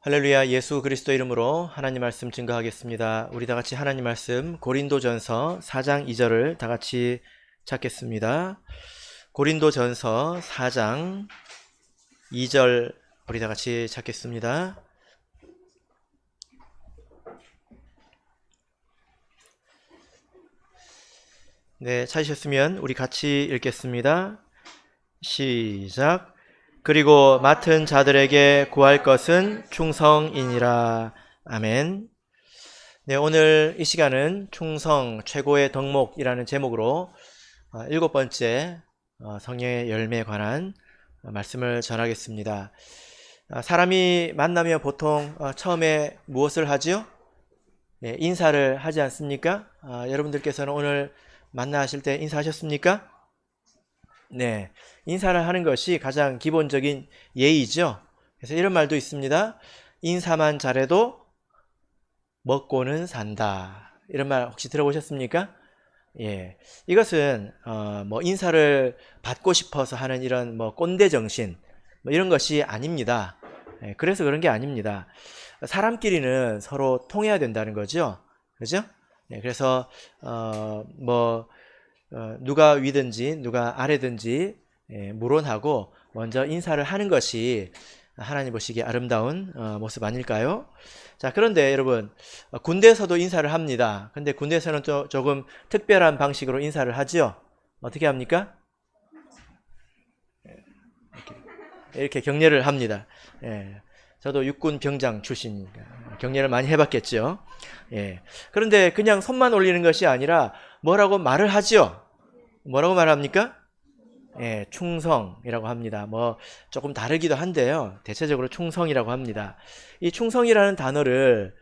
할렐루야. 예수 그리스도 이름으로 하나님 말씀 증거하겠습니다. 우리 다 같이 하나님 말씀 고린도전서 4장 2절을 다 같이 찾겠습니다. 고린도전서 4장 2절 우리 다 같이 찾겠습니다. 네, 찾으셨으면 우리 같이 읽겠습니다. 시작. 그리고 맡은 자들에게 구할 것은 충성이니라. 아멘. 네, 오늘 이 시간은 충성 최고의 덕목이라는 제목으로 7번째 성령의 열매에 관한 말씀을 전하겠습니다. 사람이 만나면 보통 처음에 무엇을 하지요? 네, 인사를 하지 않습니까? 여러분들께서는 오늘 만나실 때 인사하셨습니까? 네, 인사를 하는 것이 가장 기본적인 예의죠. 그래서 이런 말도 있습니다. 인사만 잘해도 먹고는 산다. 이런 말 혹시 들어보셨습니까? 예, 이것은 인사를 받고 싶어서 하는 이런 꼰대 정신 이런 것이 아닙니다. 예, 그래서 그런 게 아닙니다. 사람끼리는 서로 통해야 된다는 거죠. 그죠? 예, 그래서 누가 위든지 누가 아래든지 무론하고 먼저 인사를 하는 것이 하나님 보시기에 아름다운 모습 아닐까요? 자, 그런데 여러분, 군대에서도 인사를 합니다. 근데 군대에서는 조금 특별한 방식으로 인사를 하죠. 어떻게 합니까? 이렇게 격려를 합니다. 저도 육군 병장 출신이니까 격려를 많이 해봤겠죠. 그런데 그냥 손만 올리는 것이 아니라 뭐라고 말을 하죠. 뭐라고 말합니까? 충성이라고 합니다. 조금 다르기도 한데요. 대체적으로 충성이라고 합니다. 이 충성이라는 단어를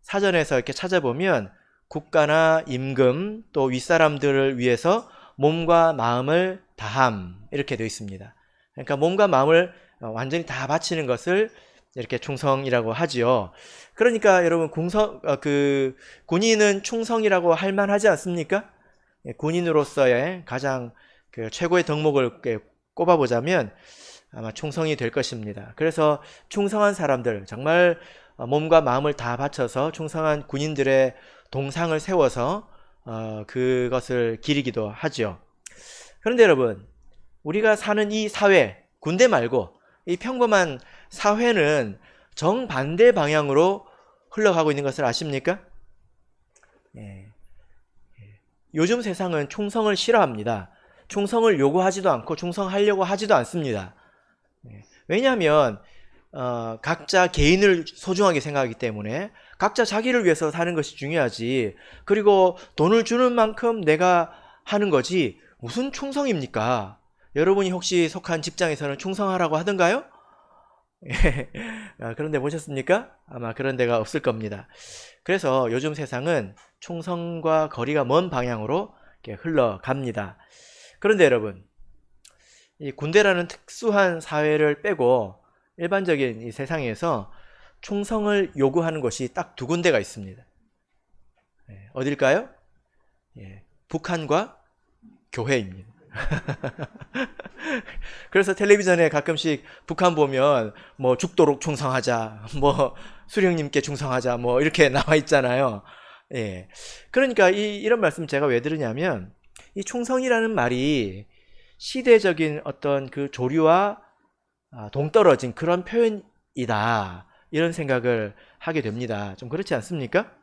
사전에서 이렇게 찾아보면 국가나 임금 또 윗사람들을 위해서 몸과 마음을 다함 이렇게 되어 있습니다. 그러니까 몸과 마음을 완전히 다 바치는 것을 이렇게 충성이라고 하지요. 그러니까 여러분 군인은 충성이라고 할 만하지 않습니까? 군인으로서의 가장 최고의 덕목을 꼽아보자면 아마 충성이 될 것입니다. 그래서 충성한 사람들, 정말 몸과 마음을 다 바쳐서 충성한 군인들의 동상을 세워서 그것을 기리기도 하죠. 그런데 여러분, 우리가 사는 이 사회, 군대 말고 이 평범한 사회는 정반대 방향으로 흘러가고 있는 것을 아십니까? 요즘 세상은 충성을 싫어합니다. 충성을 요구하지도 않고 충성하려고 하지도 않습니다. 왜냐하면 각자 개인을 소중하게 생각하기 때문에 각자 자기를 위해서 사는 것이 중요하지, 그리고 돈을 주는 만큼 내가 하는 거지 무슨 충성입니까? 여러분이 혹시 속한 직장에서는 충성하라고 하던가요? 그런데 보셨습니까? 아마 그런 데가 없을 겁니다. 그래서 요즘 세상은 충성과 거리가 먼 방향으로 이렇게 흘러갑니다. 그런데 여러분, 이 군대라는 특수한 사회를 빼고 일반적인 이 세상에서 충성을 요구하는 곳이 딱 두 군데가 있습니다. 어딜까요? 북한과 교회입니다. 그래서 텔레비전에 가끔씩 북한 보면 죽도록 충성하자, 수령님께 충성하자, 이렇게 나와 있잖아요. 그러니까 이런 말씀 제가 왜 들으냐면, 이 충성이라는 말이 시대적인 어떤 그 조류와 동떨어진 그런 표현이다, 이런 생각을 하게 됩니다. 좀 그렇지 않습니까?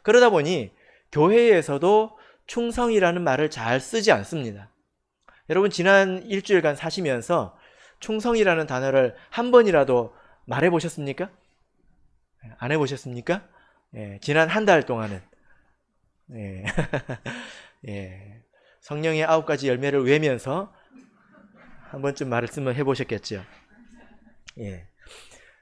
그러다 보니 교회에서도 충성이라는 말을 잘 쓰지 않습니다. 여러분, 지난 일주일간 사시면서 충성이라는 단어를 한 번이라도 말해 보셨습니까? 안 해 보셨습니까? 지난 한 달 동안은 성령의 9가지 열매를 외면서 한 번쯤 말씀을 해보셨겠죠.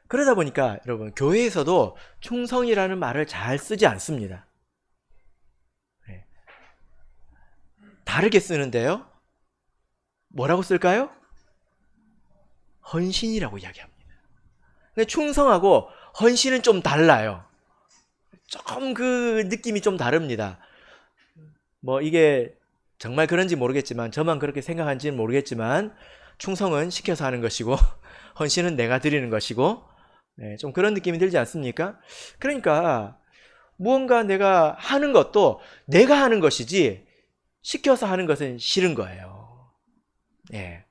그러다 보니까 여러분, 교회에서도 충성이라는 말을 잘 쓰지 않습니다. 다르게 쓰는데요. 뭐라고 쓸까요? 헌신이라고 이야기합니다. 근데 충성하고 헌신은 좀 달라요. 조금 그 느낌이 좀 다릅니다. 이게 정말 그런지 모르겠지만, 저만 그렇게 생각하는지는 모르겠지만, 충성은 시켜서 하는 것이고 헌신은 내가 드리는 것이고, 네, 좀 그런 느낌이 들지 않습니까? 그러니까 무언가 내가 하는 것도 내가 하는 것이지 시켜서 하는 것은 싫은 거예요. 예.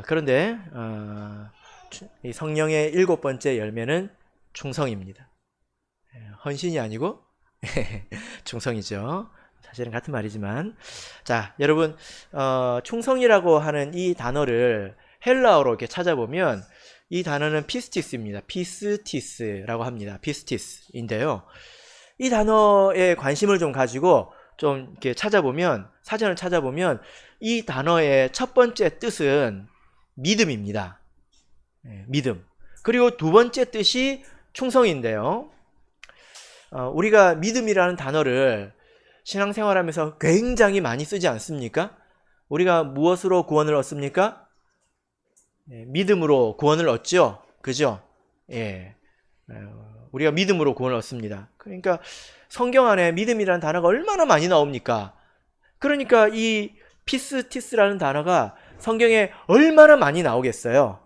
그런데 이 성령의 7번째 열매는 충성입니다. 헌신이 아니고 충성이죠. 사실은 같은 말이지만, 자, 여러분, 충성이라고 하는 이 단어를 헬라어로 이렇게 찾아보면 이 단어는 피스티스입니다. 피스티스라고 합니다. 피스티스인데요. 이 단어에 관심을 좀 가지고 좀 이렇게 찾아보면, 사전을 찾아보면 이 단어의 첫 번째 뜻은 믿음입니다. 믿음. 그리고 두 번째 뜻이 충성인데요. 우리가 믿음이라는 단어를 신앙생활하면서 굉장히 많이 쓰지 않습니까? 우리가 무엇으로 구원을 얻습니까? 믿음으로 구원을 얻죠. 그죠? 예. 우리가 믿음으로 구원을 얻습니다. 그러니까 성경 안에 믿음이라는 단어가 얼마나 많이 나옵니까? 그러니까 이 피스티스라는 단어가 성경에 얼마나 많이 나오겠어요?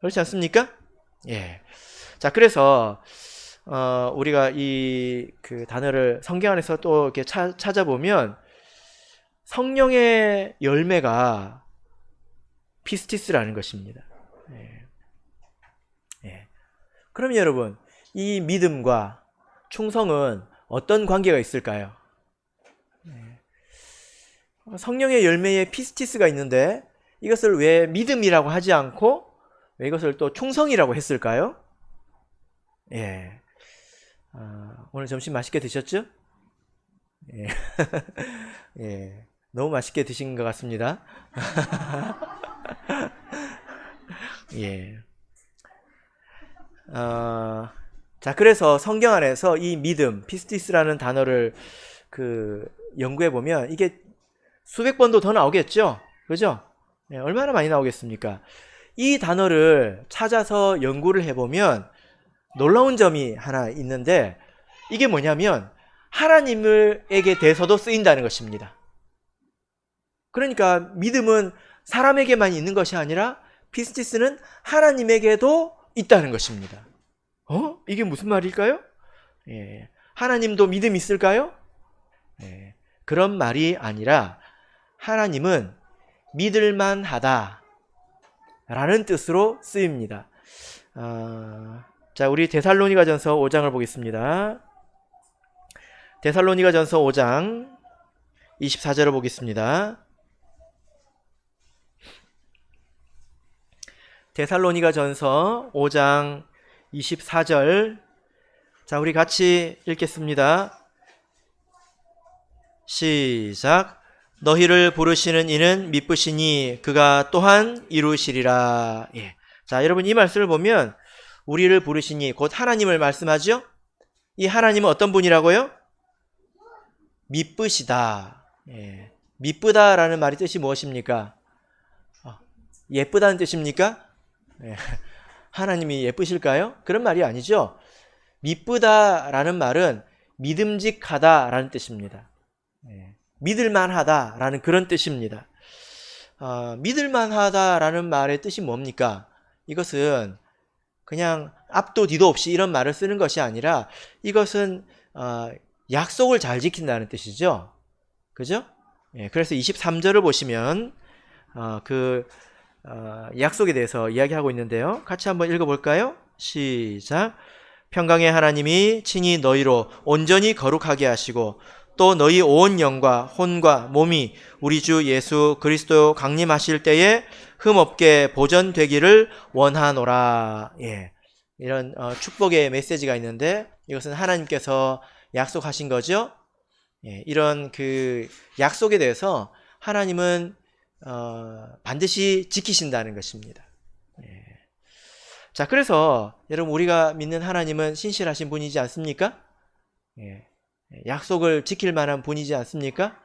그렇지 않습니까? 예. 자, 그래서 우리가 이 그 단어를 성경 안에서 또 이렇게 찾아보면 성령의 열매가 피스티스라는 것입니다. 예. 예. 그럼 여러분, 이 믿음과 충성은 어떤 관계가 있을까요? 예. 성령의 열매에 피스티스가 있는데 이것을 왜 믿음이라고 하지 않고 왜 이것을 또 충성이라고 했을까요? 예. 오늘 점심 맛있게 드셨죠? 예. 예. 너무 맛있게 드신 것 같습니다. 예. 자, 그래서 성경 안에서 이 믿음, 피스티스라는 단어를 연구해 보면 이게 수백 번도 더 나오겠죠? 그죠? 예, 얼마나 많이 나오겠습니까? 이 단어를 찾아서 연구를 해보면 놀라운 점이 하나 있는데 이게 뭐냐면 하나님에게 대해서도 쓰인다는 것입니다. 그러니까 믿음은 사람에게만 있는 것이 아니라 피스티스는 하나님에게도 있다는 것입니다. 이게 무슨 말일까요? 예, 하나님도 믿음 있을까요? 예, 그런 말이 아니라 하나님은 믿을만하다 라는 뜻으로 쓰입니다. 자, 우리 데살로니가전서 5장을 보겠습니다. 데살로니가전서 5장 24절을 보겠습니다. 데살로니가전서 5장 24절. 자, 우리 같이 읽겠습니다. 시작. 너희를 부르시는 이는 미쁘시니 그가 또한 이루시리라. 예. 자, 여러분 이 말씀을 보면 우리를 부르시니 곧 하나님을 말씀하죠. 이 하나님은 어떤 분이라고요? 미쁘시다. 예. 미쁘다라는 말의 뜻이 무엇입니까? 예쁘다는 뜻입니까? 예. 하나님이 예쁘실까요? 그런 말이 아니죠. 미쁘다라는 말은 믿음직하다라는 뜻입니다. 예. 믿을만하다라는 그런 뜻입니다. 믿을만하다라는 말의 뜻이 뭡니까? 이것은 그냥 앞도 뒤도 없이 이런 말을 쓰는 것이 아니라 이것은 약속을 잘 지킨다는 뜻이죠. 그죠? 예, 그래서 23절을 보시면 약속에 대해서 이야기하고 있는데요. 같이 한번 읽어볼까요? 시작. 평강의 하나님이 친히 너희로 온전히 거룩하게 하시고 또 너희 온 영과 혼과 몸이 우리 주 예수 그리스도 강림하실 때에 흠없게 보존되기를 원하노라. 예, 이런 축복의 메시지가 있는데 이것은 하나님께서 약속하신 거죠. 예, 이런 그 약속에 대해서 하나님은 반드시 지키신다는 것입니다. 예. 자, 그래서 여러분 우리가 믿는 하나님은 신실하신 분이지 않습니까? 예. 약속을 지킬 만한 분이지 않습니까?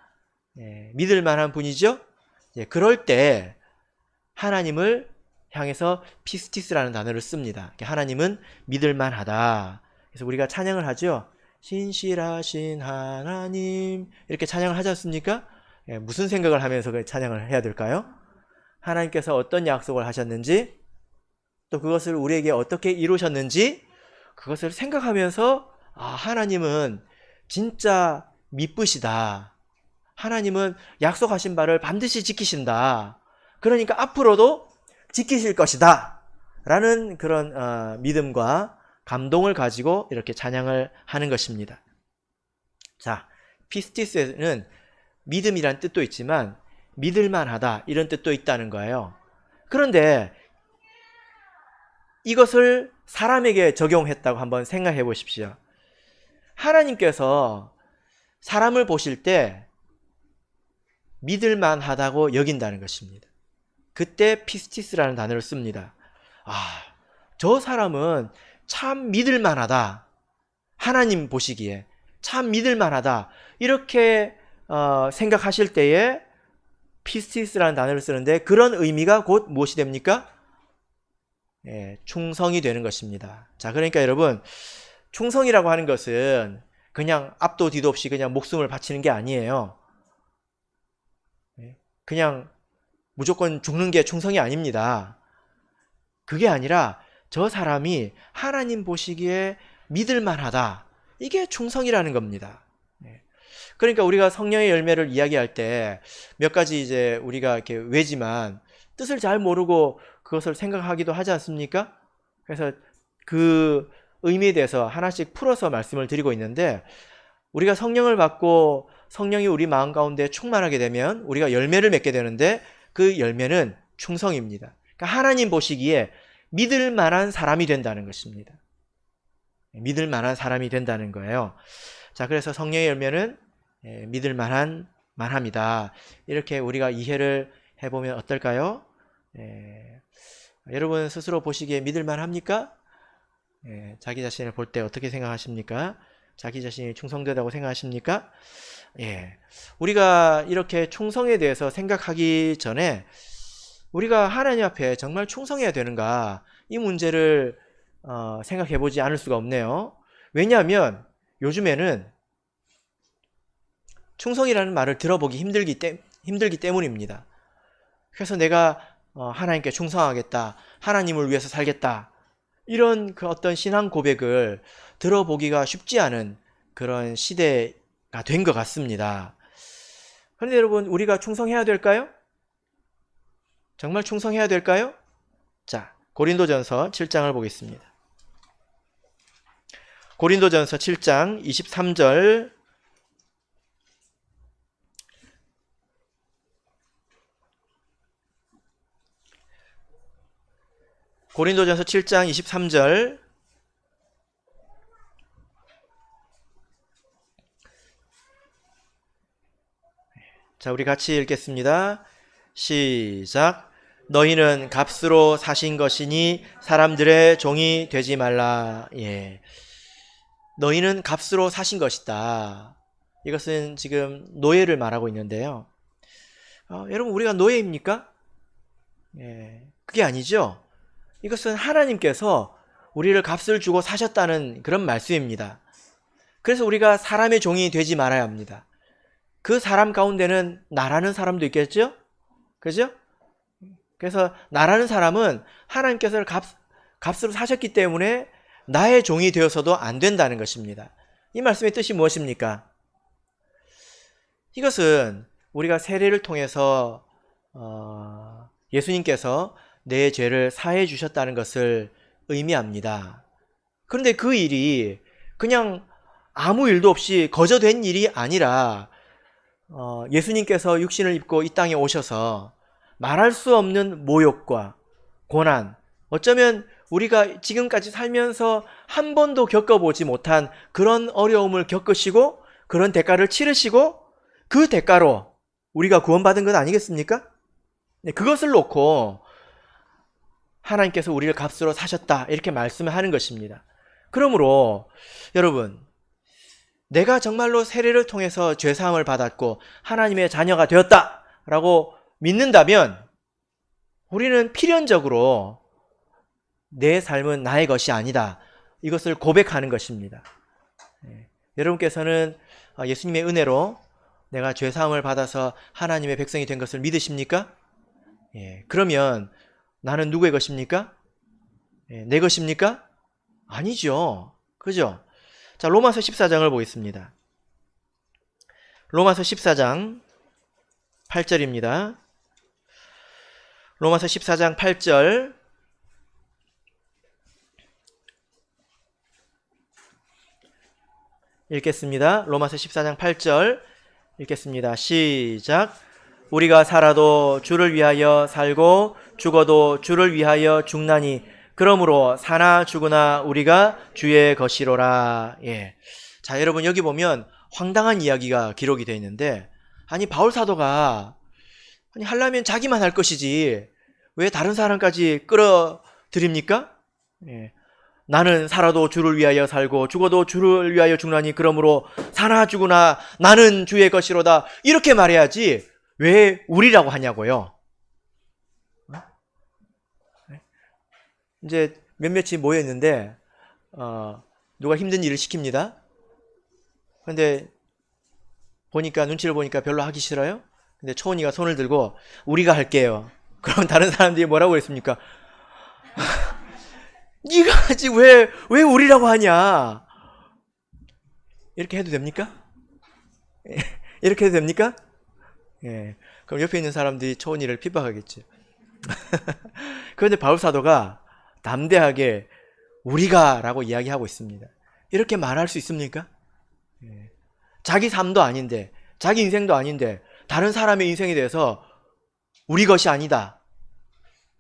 예. 믿을 만한 분이죠? 예. 그럴 때 하나님을 향해서 피스티스라는 단어를 씁니다. 하나님은 믿을 만하다. 그래서 우리가 찬양을 하죠. 신실하신 하나님 이렇게 찬양을 하지 않습니까? 예, 무슨 생각을 하면서 찬양을 해야 될까요? 하나님께서 어떤 약속을 하셨는지 또 그것을 우리에게 어떻게 이루셨는지 그것을 생각하면서 하나님은 진짜 미쁘시다. 하나님은 약속하신 바를 반드시 지키신다. 그러니까 앞으로도 지키실 것이다. 라는 그런 믿음과 감동을 가지고 이렇게 찬양을 하는 것입니다. 자, 피스티스에는 믿음이란 뜻도 있지만 믿을만하다 이런 뜻도 있다는 거예요. 그런데 이것을 사람에게 적용했다고 한번 생각해 보십시오. 하나님께서 사람을 보실 때 믿을만하다고 여긴다는 것입니다. 그때 피스티스라는 단어를 씁니다. 저 사람은 참 믿을만하다. 하나님 보시기에 참 믿을만하다. 이렇게 생각하실 때에 피스티스라는 단어를 쓰는데 그런 의미가 곧 무엇이 됩니까? 충성이 되는 것입니다. 자, 그러니까 여러분, 충성이라고 하는 것은 그냥 앞도 뒤도 없이 그냥 목숨을 바치는 게 아니에요. 그냥 무조건 죽는 게 충성이 아닙니다. 그게 아니라 저 사람이 하나님 보시기에 믿을만하다. 이게 충성이라는 겁니다. 그러니까 우리가 성령의 열매를 이야기할 때 몇 가지 이제 우리가 이렇게 외지만 뜻을 잘 모르고 그것을 생각하기도 하지 않습니까? 그래서 그 의미에 대해서 하나씩 풀어서 말씀을 드리고 있는데 우리가 성령을 받고 성령이 우리 마음 가운데 충만하게 되면 우리가 열매를 맺게 되는데 그 열매는 충성입니다. 그러니까 하나님 보시기에 믿을 만한 사람이 된다는 것입니다. 믿을 만한 사람이 된다는 거예요. 자, 그래서 성령의 열매는 믿을 만합니다. 이렇게 우리가 이해를 해보면 어떨까요? 여러분 스스로 보시기에 믿을 만합니까? 자기 자신을 볼 때 어떻게 생각하십니까? 자기 자신이 충성되다고 생각하십니까? 우리가 이렇게 충성에 대해서 생각하기 전에 우리가 하나님 앞에 정말 충성해야 되는가 이 문제를 생각해 보지 않을 수가 없네요. 왜냐하면 요즘에는 충성이라는 말을 들어보기 힘들기 때문입니다. 그래서 내가 하나님께 충성하겠다, 하나님을 위해서 살겠다, 이런 그 어떤 신앙 고백을 들어보기가 쉽지 않은 그런 시대가 된 것 같습니다. 그런데 여러분, 우리가 충성해야 될까요? 정말 충성해야 될까요? 자, 고린도전서 7장을 보겠습니다. 고린도전서 7장 23절 고린도전서 7장 23절 자, 우리 같이 읽겠습니다. 시작. 너희는 값으로 사신 것이니 사람들의 종이 되지 말라. 너희는 값으로 사신 것이다. 이것은 지금 노예를 말하고 있는데요. 여러분, 우리가 노예입니까? 그게 아니죠. 이것은 하나님께서 우리를 값을 주고 사셨다는 그런 말씀입니다. 그래서 우리가 사람의 종이 되지 말아야 합니다. 그 사람 가운데는 나라는 사람도 있겠죠? 그죠? 그래서 나라는 사람은 하나님께서 값으로 사셨기 때문에 나의 종이 되어서도 안 된다는 것입니다. 이 말씀의 뜻이 무엇입니까? 이것은 우리가 세례를 통해서 예수님께서 내 죄를 사해 주셨다는 것을 의미합니다. 그런데 그 일이 그냥 아무 일도 없이 거저된 일이 아니라 예수님께서 육신을 입고 이 땅에 오셔서 말할 수 없는 모욕과 고난, 어쩌면 우리가 지금까지 살면서 한 번도 겪어보지 못한 그런 어려움을 겪으시고 그런 대가를 치르시고 그 대가로 우리가 구원받은 것 아니겠습니까? 그것을 놓고 하나님께서 우리를 값으로 사셨다 이렇게 말씀을 하는 것입니다. 그러므로 여러분, 내가 정말로 세례를 통해서 죄사함을 받았고 하나님의 자녀가 되었다라고 믿는다면 우리는 필연적으로 내 삶은 나의 것이 아니다, 이것을 고백하는 것입니다. 여러분께서는 예수님의 은혜로 내가 죄사함을 받아서 하나님의 백성이 된 것을 믿으십니까? 그러면 나는 누구의 것입니까? 예, 내 것입니까? 아니죠. 그죠? 자, 로마서 14장을 보겠습니다. 로마서 14장 8절입니다. 로마서 14장 8절 읽겠습니다. 로마서 14장 8절 읽겠습니다. 시작. 우리가 살아도 주를 위하여 살고 죽어도 주를 위하여 죽나니 그러므로 사나 죽으나 우리가 주의 것이로라. 예. 자, 여러분 여기 보면 황당한 이야기가 기록이 되어 있는데, 아니 바울 사도가 아니 하려면 자기만 할 것이지 왜 다른 사람까지 끌어들입니까? 예. 나는 살아도 주를 위하여 살고 죽어도 주를 위하여 죽나니 그러므로 사나 죽으나 나는 주의 것이로다. 이렇게 말해야지 왜 우리라고 하냐고요. 이제 몇몇이 모여 있는데 누가 힘든 일을 시킵니다. 근데 보니까 눈치를 보니까 별로 하기 싫어요. 근데 초은이가 손을 들고 우리가 할게요. 그럼 다른 사람들이 뭐라고 그랬습니까? 네가 하지 왜 우리라고 하냐? 이렇게 해도 됩니까? 이렇게 해도 됩니까? 예. 그럼 옆에 있는 사람들이 초은이를 핍박하겠죠. 그런데 바울 사도가 담대하게 우리가 라고 이야기하고 있습니다. 이렇게 말할 수 있습니까? 예. 자기 삶도 아닌데, 자기 인생도 아닌데 다른 사람의 인생에 대해서 우리 것이 아니다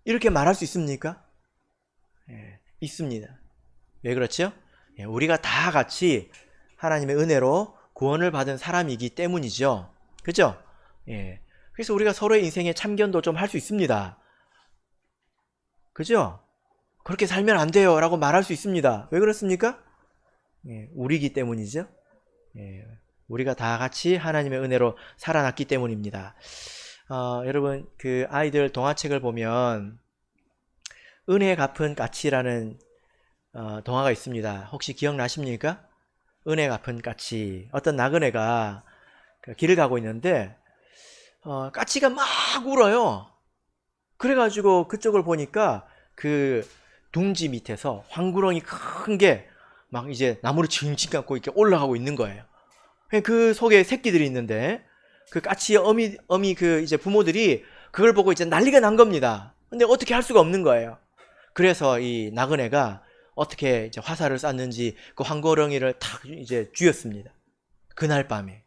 이렇게 말할 수 있습니까? 예. 있습니다. 왜 그렇죠? 예. 우리가 다 같이 하나님의 은혜로 구원을 받은 사람이기 때문이죠. 그죠? 예. 그래서 우리가 서로의 인생에 참견도 좀 할 수 있습니다. 그죠? 그렇게 살면 안 돼요 라고 말할 수 있습니다. 왜 그렇습니까? 예, 우리이기 때문이죠. 예, 우리가 다 같이 하나님의 은혜로 살아났기 때문입니다. 여러분 그 아이들 동화책을 보면 은혜 갚은 까치라는 동화가 있습니다. 혹시 기억나십니까? 은혜 갚은 까치. 어떤 나그네가 길을 가고 있는데 까치가 막 울어요. 그래가지고 그쪽을 보니까 그 둥지 밑에서 황구렁이 큰 게 막 이제 나무를 칭칭 감고 이렇게 올라가고 있는 거예요. 그 속에 새끼들이 있는데 그 까치의 어미 그 이제 부모들이 그걸 보고 이제 난리가 난 겁니다. 근데 어떻게 할 수가 없는 거예요. 그래서 이 나그네가 어떻게 이제 화살을 쐈는지 그 황구렁이를 탁 이제 쥐었습니다. 그날 밤에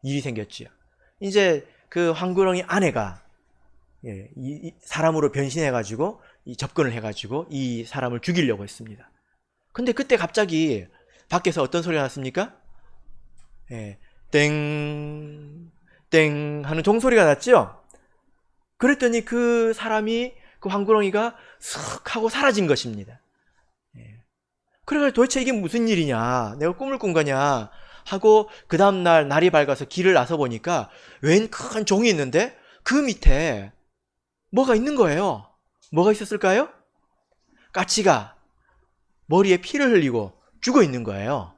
일이 생겼지요. 이제 그 황구렁이 아내가 이 사람으로 변신해가지고 접근을 해가지고 이 사람을 죽이려고 했습니다. 근데 그때 갑자기 밖에서 어떤 소리가 났습니까? 땡, 땡 하는 종소리가 났죠? 그랬더니 그 사람이, 그 황구렁이가 슥 하고 사라진 것입니다. 그래서 도대체 이게 무슨 일이냐, 내가 꿈을 꾼 거냐 하고 그 다음날 날이 밝아서 길을 나서 보니까 웬 큰 종이 있는데 그 밑에 뭐가 있는 거예요. 뭐가 있었을까요? 까치가 머리에 피를 흘리고 죽어 있는 거예요.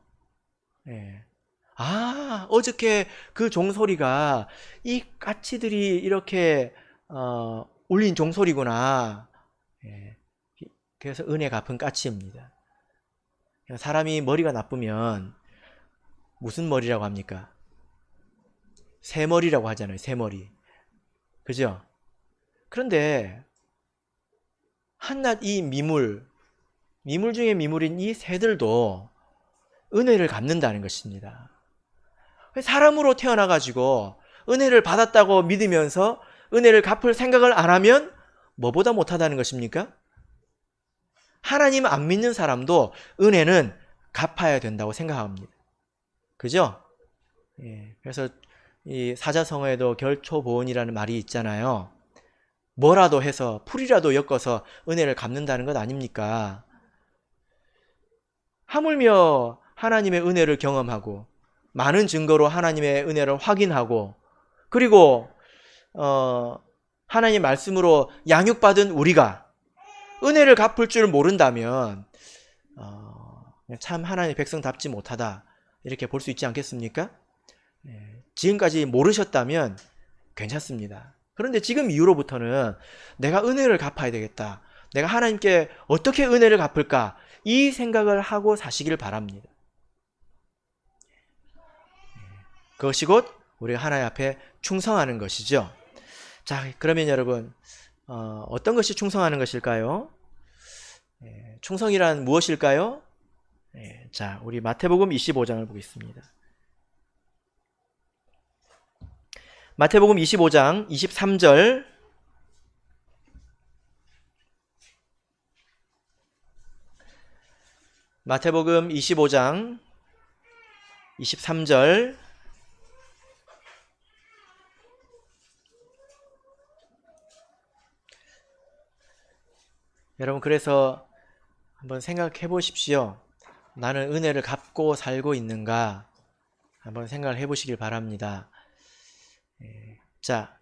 어저께 그 종소리가 이 까치들이 이렇게 울린 종소리구나. 그래서 은혜 갚은 까치입니다. 사람이 머리가 나쁘면 무슨 머리라고 합니까? 새머리라고 하잖아요. 새머리. 그죠? 그런데 한낱 이 미물 중에 미물인 이 새들도 은혜를 갚는다는 것입니다. 사람으로 태어나가지고 은혜를 받았다고 믿으면서 은혜를 갚을 생각을 안 하면 뭐보다 못하다는 것입니까? 하나님 안 믿는 사람도 은혜는 갚아야 된다고 생각합니다. 그죠? 그래서 이 사자성어에도 결초보은이라는 말이 있잖아요. 뭐라도 해서 풀이라도 엮어서 은혜를 갚는다는 것 아닙니까? 하물며 하나님의 은혜를 경험하고 많은 증거로 하나님의 은혜를 확인하고 그리고 하나님의 말씀으로 양육받은 우리가 은혜를 갚을 줄 모른다면 참 하나님의 백성답지 못하다 이렇게 볼 수 있지 않겠습니까? 지금까지 모르셨다면 괜찮습니다. 그런데 지금 이후로부터는 내가 은혜를 갚아야 되겠다. 내가 하나님께 어떻게 은혜를 갚을까? 이 생각을 하고 사시길 바랍니다. 그것이 곧 우리가 하나님 앞에 충성하는 것이죠. 자, 그러면 여러분, 어떤 것이 충성하는 것일까요? 충성이란 무엇일까요? 자, 우리 마태복음 25장을 보겠습니다. 마태복음 25장 23절. 마태복음 25장 23절. 여러분, 그래서 한번 생각해 보십시오. 나는 은혜를 갚고 살고 있는가? 한번 생각을 해 보시길 바랍니다. 자,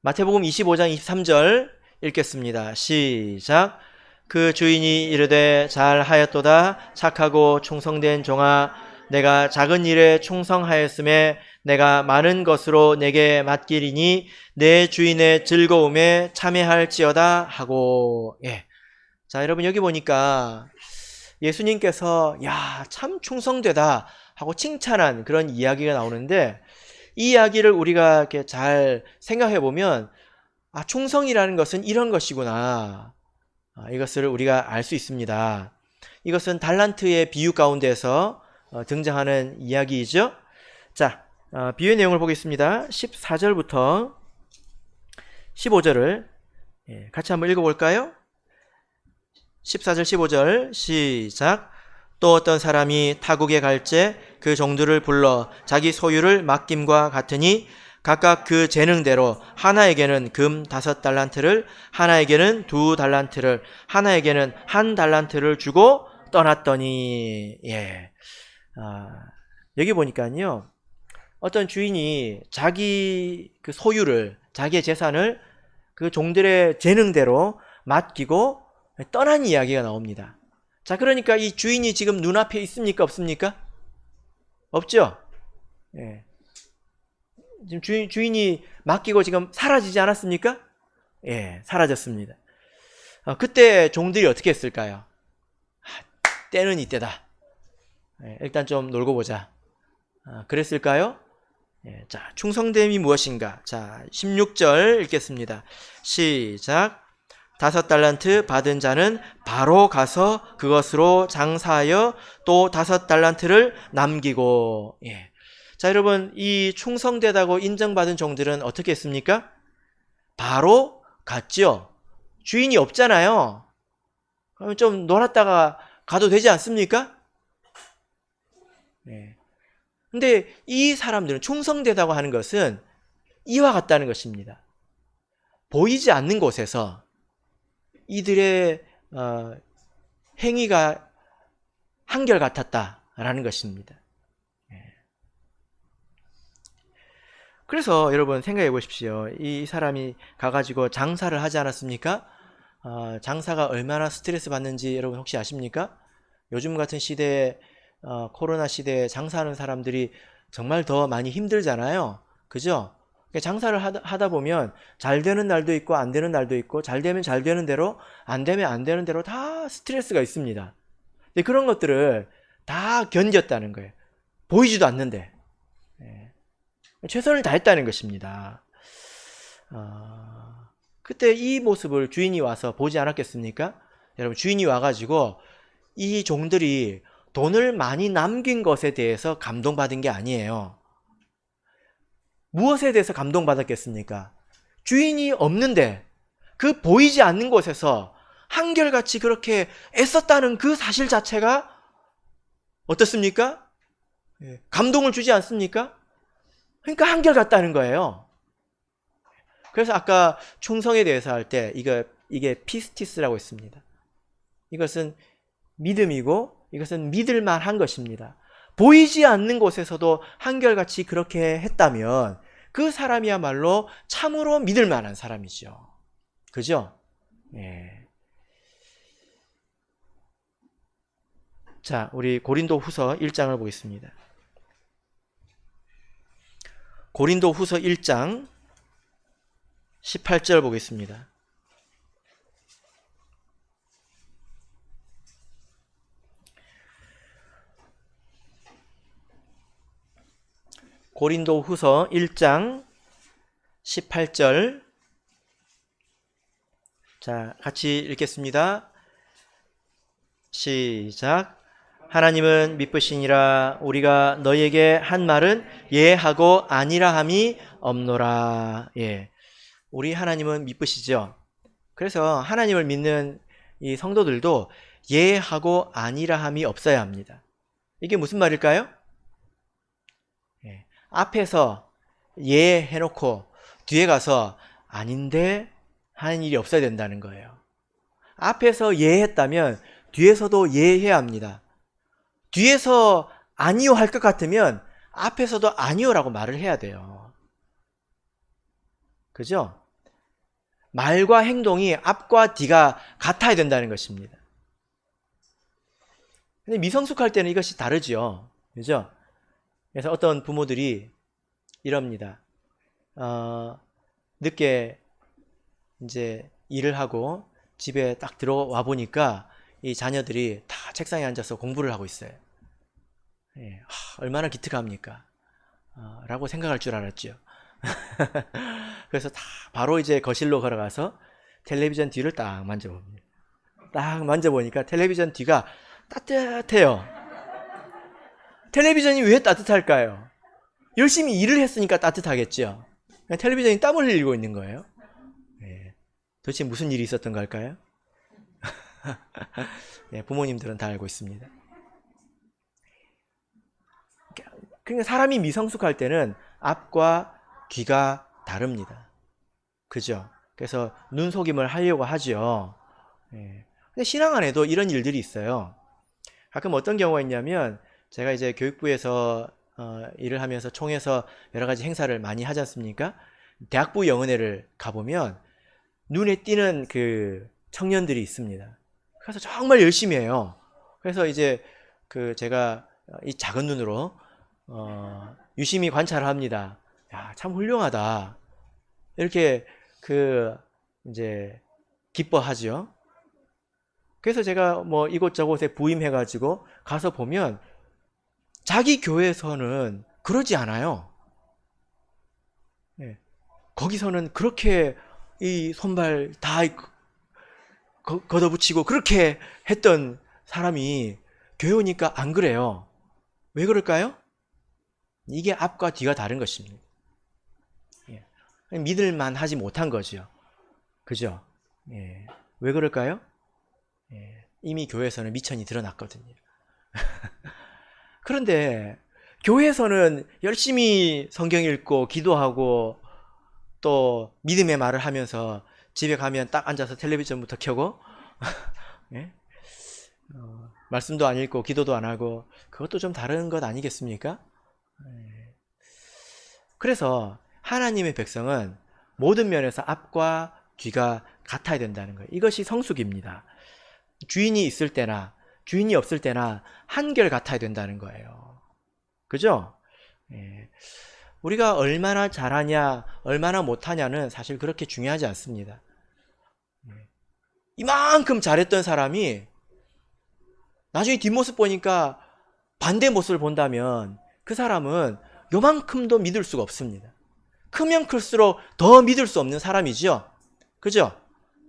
마태복음 25장 23절 읽겠습니다. 시작. 그 주인이 이르되 잘하였도다 착하고 충성된 종아, 내가 작은 일에 충성하였음에 내가 많은 것으로 내게 맡기리니 내 주인의 즐거움에 참여할지어다 하고. 자, 여러분, 여기 보니까 예수님께서 야, 참 충성되다 하고 칭찬한 그런 이야기가 나오는데, 이 이야기를 우리가 이렇게 잘 생각해 보면 충성이라는 것은 이런 것이구나. 이것을 우리가 알 수 있습니다. 이것은 달란트의 비유 가운데서 등장하는 이야기이죠. 자, 비유의 내용을 보겠습니다. 14절부터 15절을 같이 한번 읽어볼까요? 14절 15절 시작. 또 어떤 사람이 타국에 갈새 그 종들을 불러 자기 소유를 맡김과 같으니 각각 그 재능대로 하나에게는 금 5달란트를, 하나에게는 2달란트를, 하나에게는 1달란트를 주고 떠났더니. 여기 보니까요, 어떤 주인이 자기 그 소유를, 자기의 재산을 그 종들의 재능대로 맡기고 떠난 이야기가 나옵니다. 자, 그러니까 이 주인이 지금 눈앞에 있습니까? 없습니까? 없죠? 지금 주인이 맡기고 지금 사라지지 않았습니까? 사라졌습니다. 그때 종들이 어떻게 했을까요? 때는 이때다. 일단 좀 놀고 보자. 그랬을까요? 자, 충성됨이 무엇인가? 자, 16절 읽겠습니다. 시작. 5달란트 받은 자는 바로 가서 그것으로 장사하여 또 5달란트를 남기고. 자, 여러분, 이 충성되다고 인정받은 종들은 어떻게 했습니까? 바로 갔죠. 주인이 없잖아요. 그럼 좀 놀았다가 가도 되지 않습니까? 근데 이 사람들은 충성되다고 하는 것은 이와 같다는 것입니다. 보이지 않는 곳에서 이들의 행위가 한결같았다라는 것입니다. 그래서 여러분 생각해 보십시오. 이 사람이 가가지고 장사를 하지 않았습니까? 장사가 얼마나 스트레스 받는지 여러분 혹시 아십니까? 요즘 같은 시대에, 코로나 시대에 장사하는 사람들이 정말 더 많이 힘들잖아요. 그죠? 장사를 하다 보면 잘 되는 날도 있고 안 되는 날도 있고, 잘 되면 잘 되는 대로, 안 되면 안 되는 대로 다 스트레스가 있습니다. 근데 그런 것들을 다 견뎠다는 거예요. 보이지도 않는데. 최선을 다했다는 것입니다. 그때 이 모습을 주인이 와서 보지 않았겠습니까? 여러분, 주인이 와가지고 이 종들이 돈을 많이 남긴 것에 대해서 감동받은 게 아니에요. 무엇에 대해서 감동받았겠습니까? 주인이 없는데 그 보이지 않는 곳에서 한결같이 그렇게 애썼다는 그 사실 자체가 어떻습니까? 감동을 주지 않습니까? 그러니까 한결같다는 거예요. 그래서 아까 충성에 대해서 할 때 이게 피스티스라고 했습니다. 이것은 믿음이고 이것은 믿을 만한 것입니다. 보이지 않는 곳에서도 한결같이 그렇게 했다면 그 사람이야말로 참으로 믿을 만한 사람이죠. 그죠? 자, 우리 고린도후서 1장을 보겠습니다. 고린도후서 1장 18절 보겠습니다. 고린도후서 1장 18절. 자, 같이 읽겠습니다. 시작. 하나님은 미쁘시니라. 우리가 너희에게 한 말은 예하고 아니라 함이 없노라. 예. 우리 하나님은 미쁘시죠. 그래서 하나님을 믿는 이 성도들도 예하고 아니라 함이 없어야 합니다. 이게 무슨 말일까요? 예. 앞에서 예 해놓고 뒤에 가서 아닌데 하는 일이 없어야 된다는 거예요. 앞에서 예 했다면 뒤에서도 예 해야 합니다. 뒤에서 아니요 할 것 같으면 앞에서도 아니요라고 말을 해야 돼요. 그죠? 말과 행동이 앞과 뒤가 같아야 된다는 것입니다. 근데 미성숙할 때는 이것이 다르죠. 그죠? 그래서 어떤 부모들이 이럽니다. 늦게 이제 일을 하고 집에 딱 들어와 보니까 이 자녀들이 다 책상에 앉아서 공부를 하고 있어요. 예, 얼마나 기특합니까? 라고 생각할 줄 알았죠. 그래서 다 바로 이제 거실로 걸어가서 텔레비전 뒤를 딱 만져봅니다. 딱 만져보니까 텔레비전 뒤가 따뜻해요. 텔레비전이 왜 따뜻할까요? 열심히 일을 했으니까 따뜻하겠죠. 텔레비전이 땀을 흘리고 있는 거예요. 예, 도대체 무슨 일이 있었던 걸까요? 예, 부모님들은 다 알고 있습니다. 그러니까 사람이 미성숙할 때는 앞과 귀가 다릅니다. 그죠? 그래서 눈속임을 하려고 하죠. 예. 근데 신앙 안에도 이런 일들이 있어요. 가끔 어떤 경우가 있냐면 제가 이제 교육부에서 일을 하면서 총에서 여러 가지 행사를 많이 하지 않습니까? 대학부 영은회를 가보면 눈에 띄는 그 청년들이 있습니다. 그래서 정말 열심히 해요. 그래서 이제 그 제가 이 작은 눈으로 유심히 관찰을 합니다. 야, 참 훌륭하다. 이렇게 그 이제 기뻐하죠. 그래서 제가 뭐 이곳저곳에 부임해가지고 가서 보면 자기 교회에서는 그러지 않아요. 네. 거기서는 그렇게 이 손발 다 걷어붙이고 그렇게 했던 사람이 교회 오니까 안 그래요. 왜 그럴까요? 이게 앞과 뒤가 다른 것입니다. 예. 믿을만 하지 못한 거죠. 그죠? 예. 왜 그럴까요? 예. 이미 교회에서는 미천이 드러났거든요. 그런데 교회에서는 열심히 성경 읽고 기도하고 또 믿음의 말을 하면서 집에 가면 딱 앉아서 텔레비전부터 켜고 예? 말씀도 안 읽고 기도도 안 하고 그것도 좀 다른 것 아니겠습니까? 예. 그래서 하나님의 백성은 모든 면에서 앞과 뒤가 같아야 된다는 거예요. 이것이 성숙입니다. 주인이 있을 때나 주인이 없을 때나 한결 같아야 된다는 거예요. 그죠? 예. 우리가 얼마나 잘하냐 얼마나 못하냐는 사실 그렇게 중요하지 않습니다. 이만큼 잘했던 사람이 나중에 뒷모습 보니까 반대 모습을 본다면 그 사람은 요만큼도 믿을 수가 없습니다. 크면 클수록 더 믿을 수 없는 사람이죠. 그죠?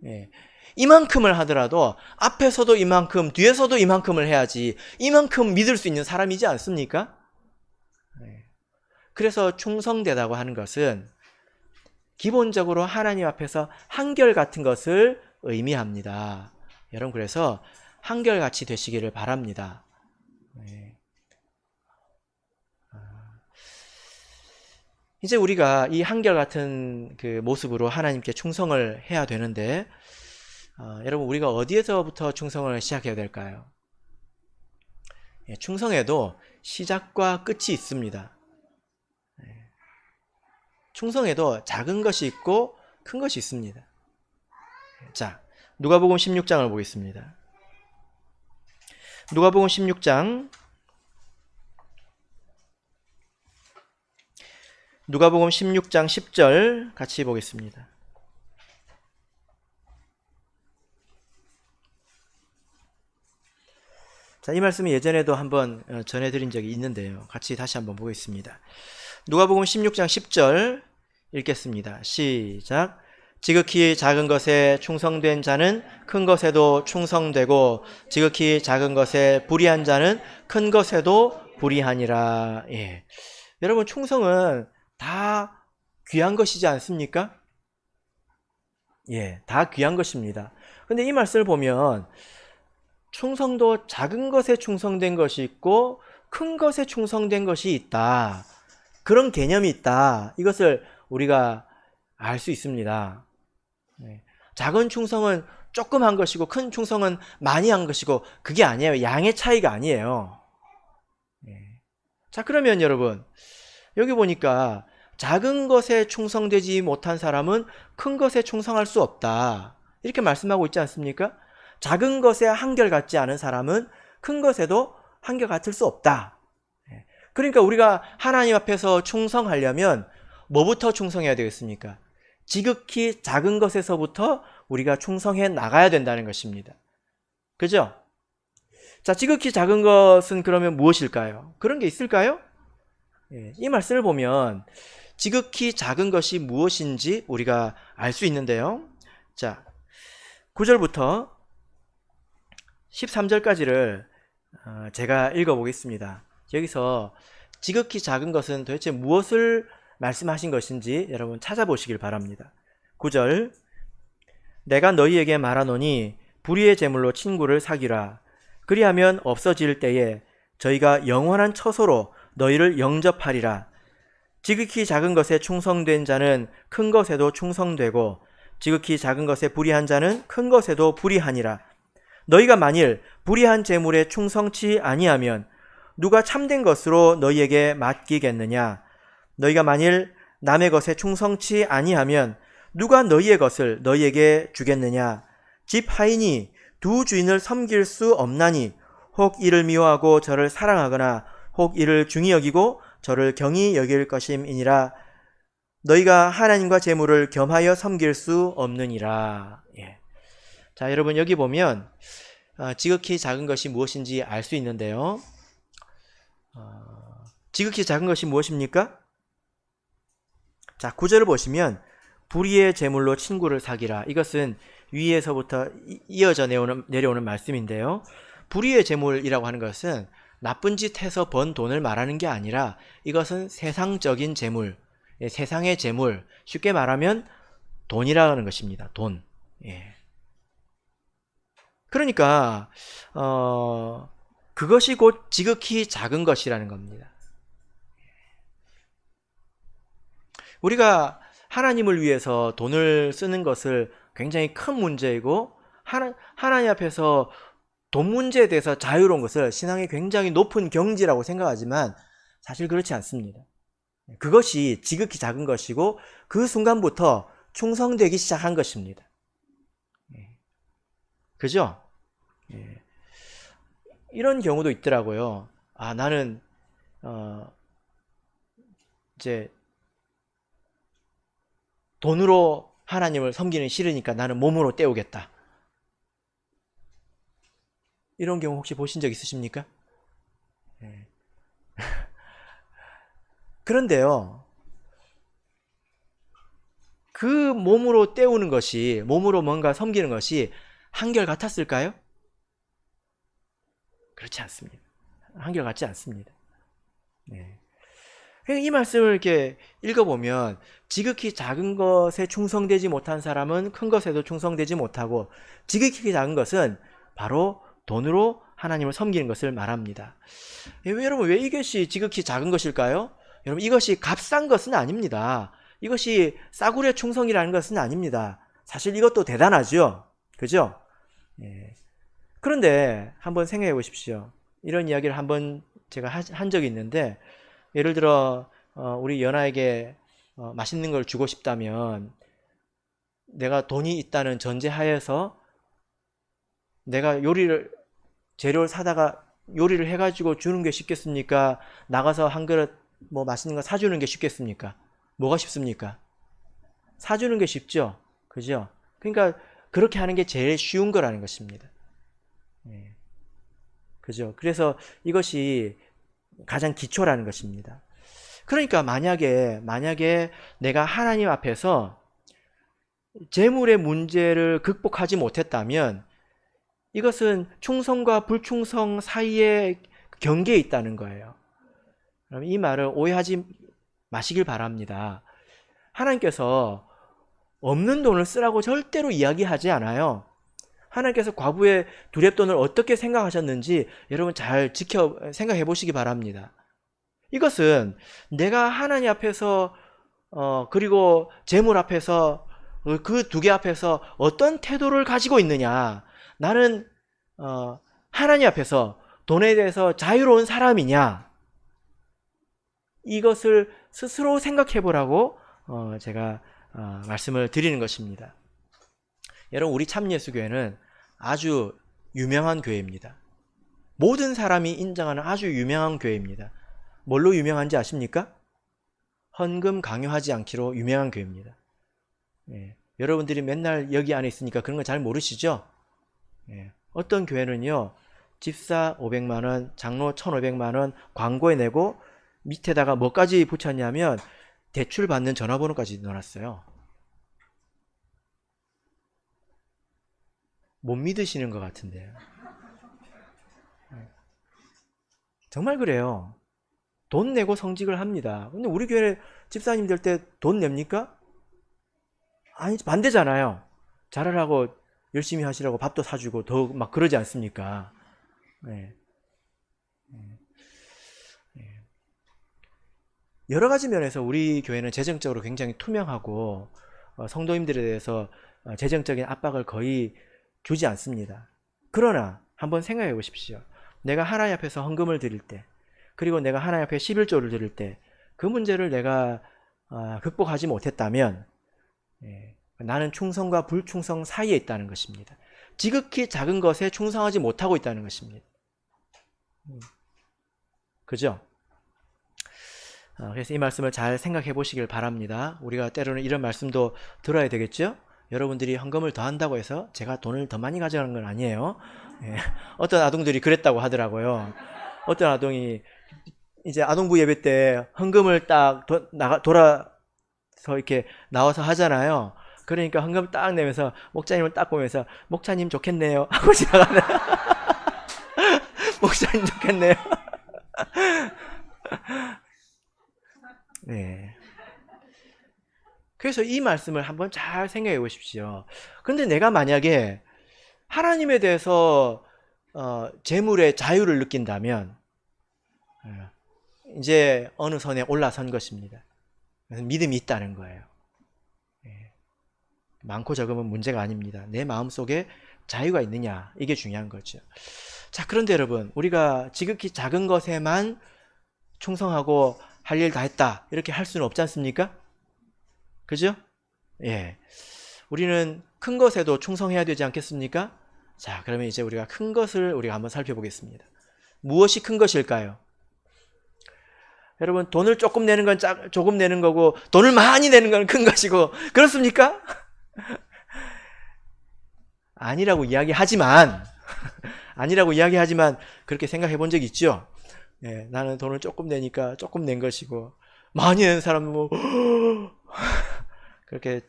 예. 이만큼을 하더라도 앞에서도 이만큼 뒤에서도 이만큼을 해야지 이만큼 믿을 수 있는 사람이지 않습니까? 예. 그래서 충성되다고 하는 것은 기본적으로 하나님 앞에서 한결같은 것을 의미합니다. 여러분 그래서 한결같이 되시기를 바랍니다. 네. 이제 우리가 이 한결같은 그 모습으로 하나님께 충성을 해야 되는데 여러분 우리가 어디에서부터 충성을 시작해야 될까요? 예, 충성에도 시작과 끝이 있습니다. 충성에도 작은 것이 있고 큰 것이 있습니다. 자, 누가복음 16장을 보겠습니다. 누가복음 16장 누가복음 16장 10절 같이 보겠습니다. 자, 이 말씀은 예전에도 한번 전해드린 적이 있는데요. 같이 다시 한번 보겠습니다. 누가복음 16장 10절 읽겠습니다. 시작. 지극히 작은 것에 충성된 자는 큰 것에도 충성되고 지극히 작은 것에 불의한 자는 큰 것에도 불의하니라. 예. 여러분, 충성은 다 귀한 것이지 않습니까? 예, 다 귀한 것입니다. 근데 이 말씀을 보면 충성도 작은 것에 충성된 것이 있고 큰 것에 충성된 것이 있다. 그런 개념이 있다. 이것을 우리가 알 수 있습니다. 작은 충성은 조금 한 것이고 큰 충성은 많이 한 것이고 그게 아니에요. 양의 차이가 아니에요. 자, 그러면 여러분, 여기 보니까 작은 것에 충성되지 못한 사람은 큰 것에 충성할 수 없다. 이렇게 말씀하고 있지 않습니까? 작은 것에 한결같지 않은 사람은 큰 것에도 한결같을 수 없다. 그러니까 우리가 하나님 앞에서 충성하려면 뭐부터 충성해야 되겠습니까? 지극히 작은 것에서부터 우리가 충성해 나가야 된다는 것입니다. 그죠? 자, 지극히 작은 것은 그러면 무엇일까요? 그런 게 있을까요? 이 말씀을 보면 지극히 작은 것이 무엇인지 우리가 알 수 있는데요. 자, 9절부터 13절까지를 제가 읽어보겠습니다. 여기서 지극히 작은 것은 도대체 무엇을 말씀하신 것인지 여러분 찾아보시길 바랍니다. 9절. 내가 너희에게 말하노니 불의의 제물로 친구를 사귀라. 그리하면 없어질 때에 저희가 영원한 처소로 너희를 영접하리라. 지극히 작은 것에 충성된 자는 큰 것에도 충성되고 지극히 작은 것에 불의한 자는 큰 것에도 불의하니라. 너희가 만일 불의한 제물에 충성치 아니하면 누가 참된 것으로 너희에게 맡기겠느냐? 너희가 만일 남의 것에 충성치 아니하면 누가 너희의 것을 너희에게 주겠느냐? 집 하인이 두 주인을 섬길 수 없나니 혹 이를 미워하고 저를 사랑하거나 혹 이를 중히 여기고 저를 경히 여길 것임이니라. 너희가 하나님과 재물을 겸하여 섬길 수 없느니라. 예. 자, 여러분, 여기 보면 지극히 작은 것이 무엇인지 알 수 있는데요. 지극히 작은 것이 무엇입니까? 자, 9절을 보시면 불의의 제물로 친구를 사귀라. 이것은 위에서부터 이어져 내려오는 말씀인데요. 불의의 제물이라고 하는 것은 나쁜 짓 해서 번 돈을 말하는 게 아니라 이것은 세상적인 재물, 세상의 재물, 쉽게 말하면 돈이라는 것입니다. 돈. 예. 그러니까 그것이 곧 지극히 작은 것이라는 겁니다. 우리가 하나님을 위해서 돈을 쓰는 것을 굉장히 큰 문제이고 하나님 앞에서 돈 문제에 대해서 자유로운 것을 신앙의 굉장히 높은 경지라고 생각하지만 사실 그렇지 않습니다. 그것이 지극히 작은 것이고 그 순간부터 충성되기 시작한 것입니다. 그죠? 이런 경우도 있더라고요. 아, 나는 이제 돈으로 하나님을 섬기는 싫으니까 나는 몸으로 때우겠다. 이런 경우 혹시 보신 적 있으십니까? 그런데요, 그 몸으로 때우는 것이, 몸으로 뭔가 섬기는 것이 한결같았을까요? 그렇지 않습니다. 한결같지 않습니다. 이 말씀을 이렇게 읽어보면 지극히 작은 것에 충성되지 못한 사람은 큰 것에도 충성되지 못하고 지극히 작은 것은 바로 돈으로 하나님을 섬기는 것을 말합니다. 여러분, 왜 이것이 지극히 작은 것일까요? 여러분, 이것이 값싼 것은 아닙니다. 이것이 싸구려 충성이라는 것은 아닙니다. 사실 이것도 대단하죠. 그죠? 그런데 한번 생각해 보십시오. 이런 이야기를 한번 제가 한 적이 있는데, 예를 들어 우리 연하에게 맛있는 걸 주고 싶다면 내가 돈이 있다는 전제하에서 내가 재료를 사다가 요리를 해가지고 주는 게 쉽겠습니까? 나가서 한 그릇 뭐 맛있는 거 사주는 게 쉽겠습니까? 뭐가 쉽습니까? 사주는 게 쉽죠? 그죠? 그러니까 그렇게 하는 게 제일 쉬운 거라는 것입니다. 그죠? 그래서 이것이 가장 기초라는 것입니다. 그러니까 만약에 내가 하나님 앞에서 재물의 문제를 극복하지 못했다면 이것은 충성과 불충성 사이에 경계에 있다는 거예요. 그럼 이 말을 오해하지 마시길 바랍니다. 하나님께서 없는 돈을 쓰라고 절대로 이야기하지 않아요. 하나님께서 과부의 두렙돈을 어떻게 생각하셨는지 여러분 잘 생각해 보시기 바랍니다. 이것은 내가 하나님 앞에서 그리고 재물 앞에서 그 두 개 앞에서 어떤 태도를 가지고 있느냐, 나는 하나님 앞에서 돈에 대해서 자유로운 사람이냐, 이것을 스스로 생각해 보라고 제가 말씀을 드리는 것입니다. 여러분, 우리 참예수교회는 아주 유명한 교회입니다. 모든 사람이 인정하는 아주 유명한 교회입니다. 뭘로 유명한지 아십니까? 헌금 강요하지 않기로 유명한 교회입니다. 예, 여러분들이 맨날 여기 안에 있으니까 그런 거 잘 모르시죠? 예, 어떤 교회는요, 집사 500만원, 장로 1,500만원 광고에 내고 밑에다가 뭐까지 붙였냐면 대출 받는 전화번호까지 넣어놨어요. 못 믿으시는 것 같은데요. 정말 그래요. 돈 내고 성직을 합니다. 근데 우리 교회 집사님 될 때 돈 냅니까? 아니, 반대잖아요. 잘하라고 열심히 하시라고 밥도 사주고 더 막 그러지 않습니까? 네. 여러 가지 면에서 우리 교회는 재정적으로 굉장히 투명하고 성도님들에 대해서 재정적인 압박을 거의 주지 않습니다. 그러나 한번 생각해 보십시오. 내가 하나님 앞에서 헌금을 드릴 때, 그리고 내가 하나님 앞에 11조를 드릴 때 그 문제를 내가 극복하지 못했다면 나는 충성과 불충성 사이에 있다는 것입니다. 지극히 작은 것에 충성하지 못하고 있다는 것입니다. 그죠? 그래서 이 말씀을 잘 생각해 보시길 바랍니다. 우리가 때로는 이런 말씀도 들어야 되겠죠? 여러분들이 헌금을 더 한다고 해서 제가 돈을 더 많이 가져가는 건 아니에요. 예. 어떤 아동들이 그랬다고 하더라고요. 어떤 아동이 이제 아동부 예배 때 헌금을 딱 돌아서 이렇게 나와서 하잖아요. 그러니까 헌금 딱 내면서 목사님을 딱 보면서 목사님 좋겠네요 하고 지나가는. 목사님 좋겠네요. 네. 그래서 이 말씀을 한번 잘 생각해 보십시오. 근데 내가 만약에 하나님에 대해서 재물의 자유를 느낀다면 이제 어느 선에 올라선 것입니다. 그래서 믿음이 있다는 거예요. 많고 적으면 문제가 아닙니다. 내 마음속에 자유가 있느냐, 이게 중요한 거죠. 자, 그런데 여러분, 우리가 지극히 작은 것에만 충성하고 할 일 다 했다, 이렇게 할 수는 없지 않습니까? 그죠? 예. 우리는 큰 것에도 충성해야 되지 않겠습니까? 자, 그러면 이제 우리가 큰 것을 우리가 한번 살펴보겠습니다. 무엇이 큰 것일까요? 여러분, 돈을 조금 내는 건 조금 내는 거고, 돈을 많이 내는 건 큰 것이고, 그렇습니까? 아니라고 이야기하지만, 그렇게 생각해 본 적 있죠? 예, 나는 돈을 조금 내니까 조금 낸 것이고, 많이 내는 사람은 뭐, 그렇게,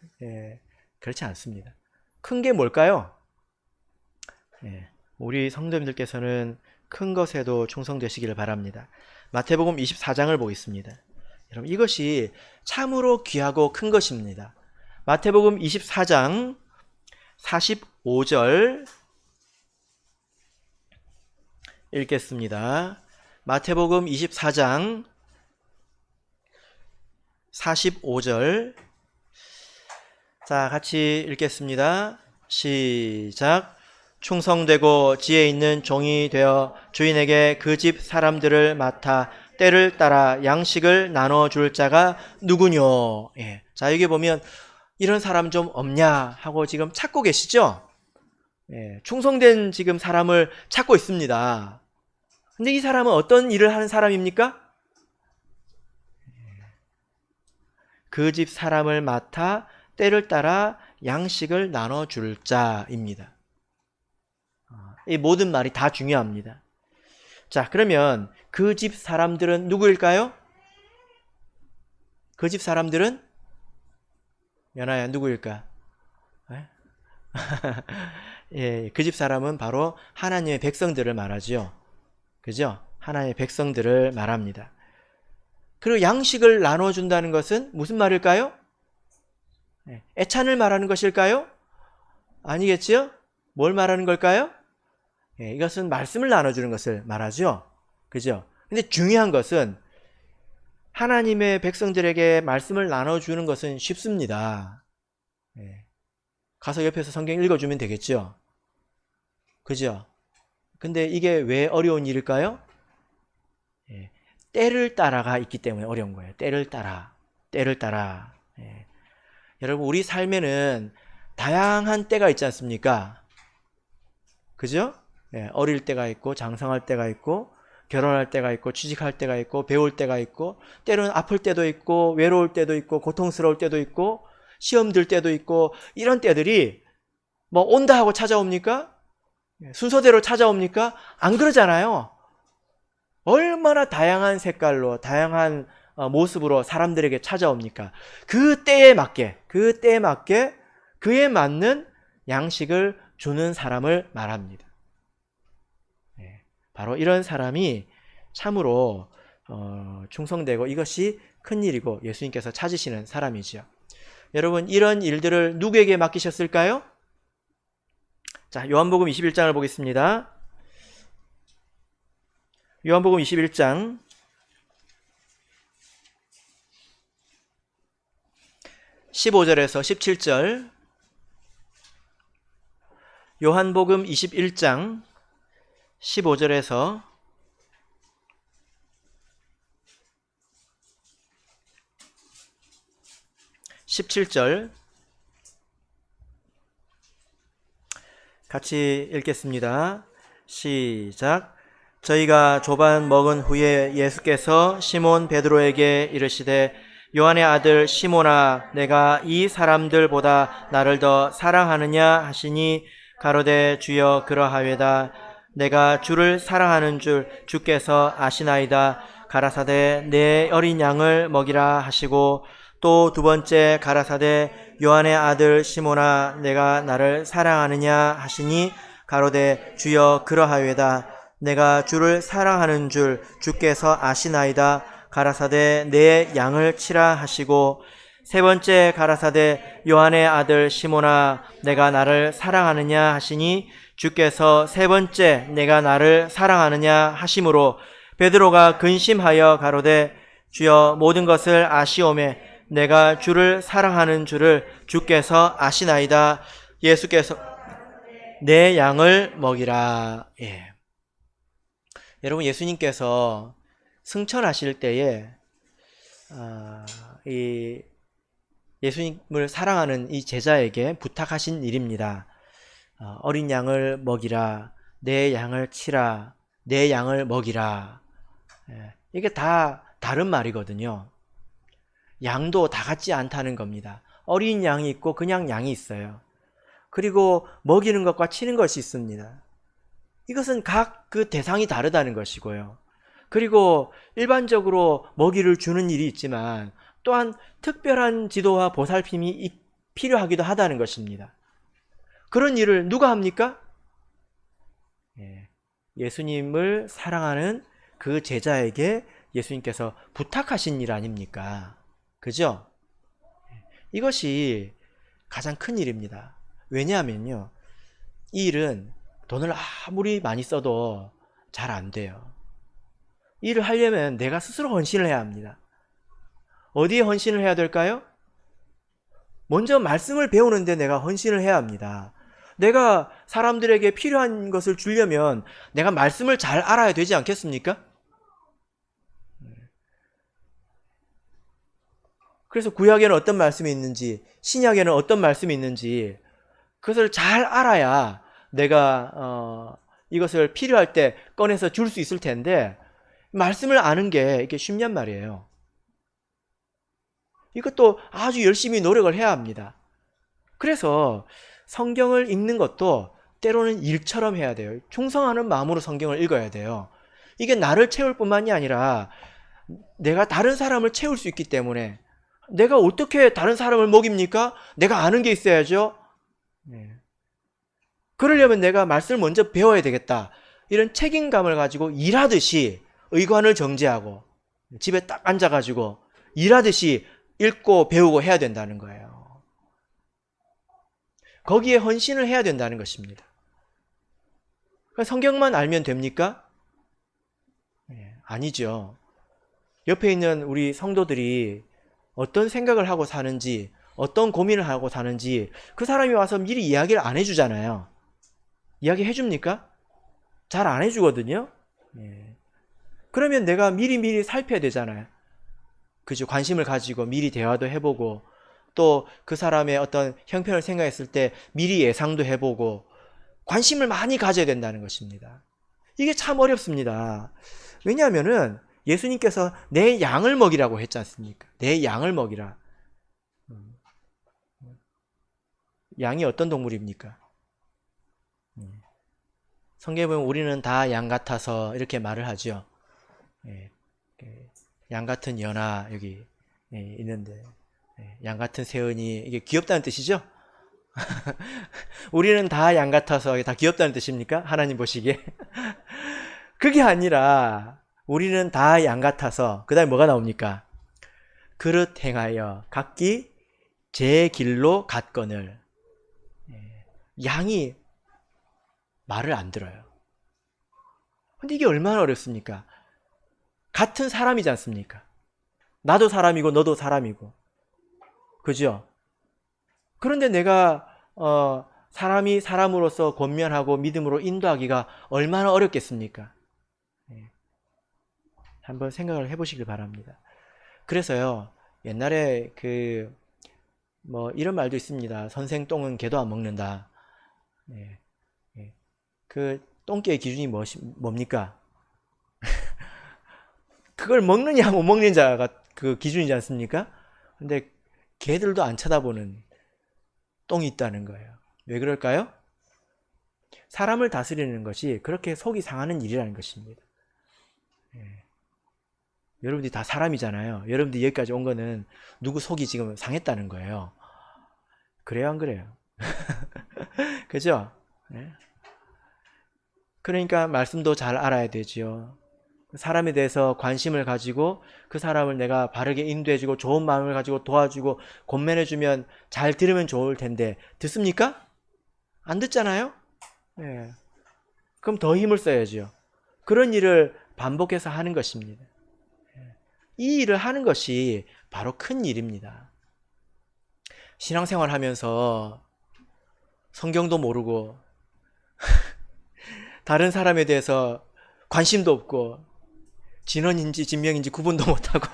그렇지 않습니다. 큰 게 뭘까요? 우리 성도님들께서는 큰 것에도 충성되시기를 바랍니다. 마태복음 24장을 보겠습니다. 여러분, 이것이 참으로 귀하고 큰 것입니다. 마태복음 24장 45절 읽겠습니다. 마태복음 24장 45절. 자, 같이 읽겠습니다. 시작. 충성되고 지혜 있는 종이 되어 주인에게 그 집 사람들을 맡아 때를 따라 양식을 나눠줄 자가 누구뇨? 예. 자, 여기 보면 이런 사람 좀 없냐 하고 지금 찾고 계시죠? 예. 충성된 지금 사람을 찾고 있습니다. 근데 이 사람은 어떤 일을 하는 사람입니까? 그 집 사람을 맡아 때를 따라 양식을 나눠줄 자입니다. 이 모든 말이 다 중요합니다. 자, 그러면 그 집 사람들은 누구일까요? 그 집 사람들은 연아야 누구일까? 예? 예, 그 집 사람은 바로 하나님의 백성들을 말하죠. 그죠? 하나님의 백성들을 말합니다. 그리고 양식을 나눠준다는 것은 무슨 말일까요? 예, 애찬을 말하는 것일까요? 아니겠지요? 뭘 말하는 걸까요? 예, 이것은 말씀을 나눠주는 것을 말하죠. 그죠? 근데 중요한 것은 하나님의 백성들에게 말씀을 나눠주는 것은 쉽습니다. 예, 가서 옆에서 성경 읽어주면 되겠죠. 그죠? 근데 이게 왜 어려운 일일까요? 예, 때를 따라가 있기 때문에 어려운 거예요. 때를 따라. 예. 여러분, 우리 삶에는 다양한 때가 있지 않습니까? 그죠? 예, 어릴 때가 있고, 장성할 때가 있고, 결혼할 때가 있고, 취직할 때가 있고, 배울 때가 있고, 때로는 아플 때도 있고, 외로울 때도 있고, 고통스러울 때도 있고, 시험 들 때도 있고, 이런 때들이 뭐 온다 하고 찾아옵니까? 순서대로 찾아옵니까? 안 그러잖아요. 얼마나 다양한 색깔로, 다양한 모습으로 사람들에게 찾아옵니까? 그 때에 맞게, 그에 맞는 양식을 주는 사람을 말합니다. 바로 이런 사람이 참으로 충성되고 이것이 큰일이고 예수님께서 찾으시는 사람이지요. 여러분, 이런 일들을 누구에게 맡기셨을까요? 자, 요한복음 21장을 보겠습니다. 요한복음 21장 15절에서 17절. 요한복음 21장 15절에서 17절 같이 읽겠습니다. 시작. 저희가 조반 먹은 후에 예수께서 시몬 베드로에게 이르시되 요한의 아들 시몬아, 내가 이 사람들보다 나를 더 사랑하느냐 하시니 가로되 주여 그러하외다. 내가 주를 사랑하는 줄 주께서 아시나이다. 가라사대 내 어린 양을 먹이라 하시고 또 두 번째 가라사대 요한의 아들 시몬아, 내가 나를 사랑하느냐 하시니 가로되 주여 그러하외다. 내가 주를 사랑하는 줄 주께서 아시나이다. 가라사대 내 양을 치라 하시고 세 번째 가라사대 요한의 아들 시몬아, 내가 나를 사랑하느냐 하시니 주께서 세 번째 내가 나를 사랑하느냐 하심으로 베드로가 근심하여 가로되 주여 모든 것을 아시오매 내가 주를 사랑하는 줄을 주께서 아시나이다. 예수께서 내 양을 먹이라. 예. 여러분, 예수님께서 승천하실 때에 이 예수님을 사랑하는 이 제자에게 부탁하신 일입니다. 어린 양을 먹이라, 내 양을 치라, 내 양을 먹이라. 이게 다 다른 말이거든요. 양도 다 같지 않다는 겁니다. 어린 양이 있고 그냥 양이 있어요. 그리고 먹이는 것과 치는 것이 있습니다. 이것은 각 그 대상이 다르다는 것이고요. 그리고 일반적으로 먹이를 주는 일이 있지만 또한 특별한 지도와 보살핌이 필요하기도 하다는 것입니다. 그런 일을 누가 합니까? 예수님을 사랑하는 그 제자에게 예수님께서 부탁하신 일 아닙니까? 그죠? 이것이 가장 큰 일입니다. 왜냐하면요, 이 일은 돈을 아무리 많이 써도 잘 안 돼요. 이 일을 하려면 내가 스스로 헌신을 해야 합니다. 어디에 헌신을 해야 될까요? 먼저 말씀을 배우는데 내가 헌신을 해야 합니다. 내가 사람들에게 필요한 것을 주려면 내가 말씀을 잘 알아야 되지 않겠습니까? 그래서 구약에는 어떤 말씀이 있는지, 신약에는 어떤 말씀이 있는지 그것을 잘 알아야 내가 이것을 필요할 때 꺼내서 줄 수 있을 텐데 말씀을 아는 게 이렇게 쉽냔 말이에요. 이것도 아주 열심히 노력을 해야 합니다. 그래서 성경을 읽는 것도 때로는 일처럼 해야 돼요. 충성하는 마음으로 성경을 읽어야 돼요. 이게 나를 채울 뿐만이 아니라 내가 다른 사람을 채울 수 있기 때문에 내가 어떻게 다른 사람을 먹입니까? 내가 아는 게 있어야죠. 네. 그러려면 내가 말씀을 먼저 배워야 되겠다. 이런 책임감을 가지고 일하듯이 의관을 정제하고 집에 딱 앉아가지고 일하듯이 읽고 배우고 해야 된다는 거예요. 거기에 헌신을 해야 된다는 것입니다. 성경만 알면 됩니까? 아니죠. 옆에 있는 우리 성도들이 어떤 생각을 하고 사는지, 어떤 고민을 하고 사는지 그 사람이 와서 미리 이야기를 안 해주잖아요. 이야기 해줍니까? 잘 안 해주거든요. 그러면 내가 미리 살펴야 되잖아요. 그죠? 관심을 가지고 미리 대화도 해보고, 또 그 사람의 어떤 형편을 생각했을 때 미리 예상도 해보고, 관심을 많이 가져야 된다는 것입니다. 이게 참 어렵습니다. 왜냐하면은 예수님께서 내 양을 먹이라고 했지 않습니까? 내 양을 먹이라. 양이 어떤 동물입니까? 성경에 보면 우리는 다 양 같아서 이렇게 말을 하죠. 양 같은 연아 여기 있는데, 양 같은 새언이 이게 귀엽다는 뜻이죠? 우리는 다 양 같아서 다 귀엽다는 뜻입니까? 하나님 보시기에? 그게 아니라 우리는 다 양 같아서 그 다음에 뭐가 나옵니까? 그릇 행하여 각기 제 길로 갔거늘. 양이 말을 안 들어요. 근데 이게 얼마나 어렵습니까? 같은 사람이지 않습니까? 나도 사람이고 너도 사람이고, 그죠? 그런데 내가 사람이 사람으로서 권면하고 믿음으로 인도하기가 얼마나 어렵겠습니까? 한번 생각을 해보시길 바랍니다. 그래서요, 옛날에 이런 말도 있습니다. 선생 똥은 개도 안 먹는다. 그 똥개의 기준이 뭡니까? 그걸 먹느냐 못 먹느냐가 그 기준이지 않습니까? 근데 개들도 안 쳐다보는 똥이 있다는 거예요. 왜 그럴까요? 사람을 다스리는 것이 그렇게 속이 상하는 일이라는 것입니다. 여러분들이 다 사람이잖아요. 여러분들이 여기까지 온 거는 누구 속이 지금 상했다는 거예요. 그래요, 안 그래요? 그죠? 그러니까 말씀도 잘 알아야 되지요. 사람에 대해서 관심을 가지고 그 사람을 내가 바르게 인도해주고 좋은 마음을 가지고 도와주고 권면해주면 잘 들으면 좋을 텐데, 듣습니까? 안 듣잖아요? 그럼 더 힘을 써야죠. 그런 일을 반복해서 하는 것입니다. 이 일을 하는 것이 바로 큰 일입니다. 신앙생활 하면서 성경도 모르고 다른 사람에 대해서 관심도 없고 진원인지 진명인지 구분도 못하고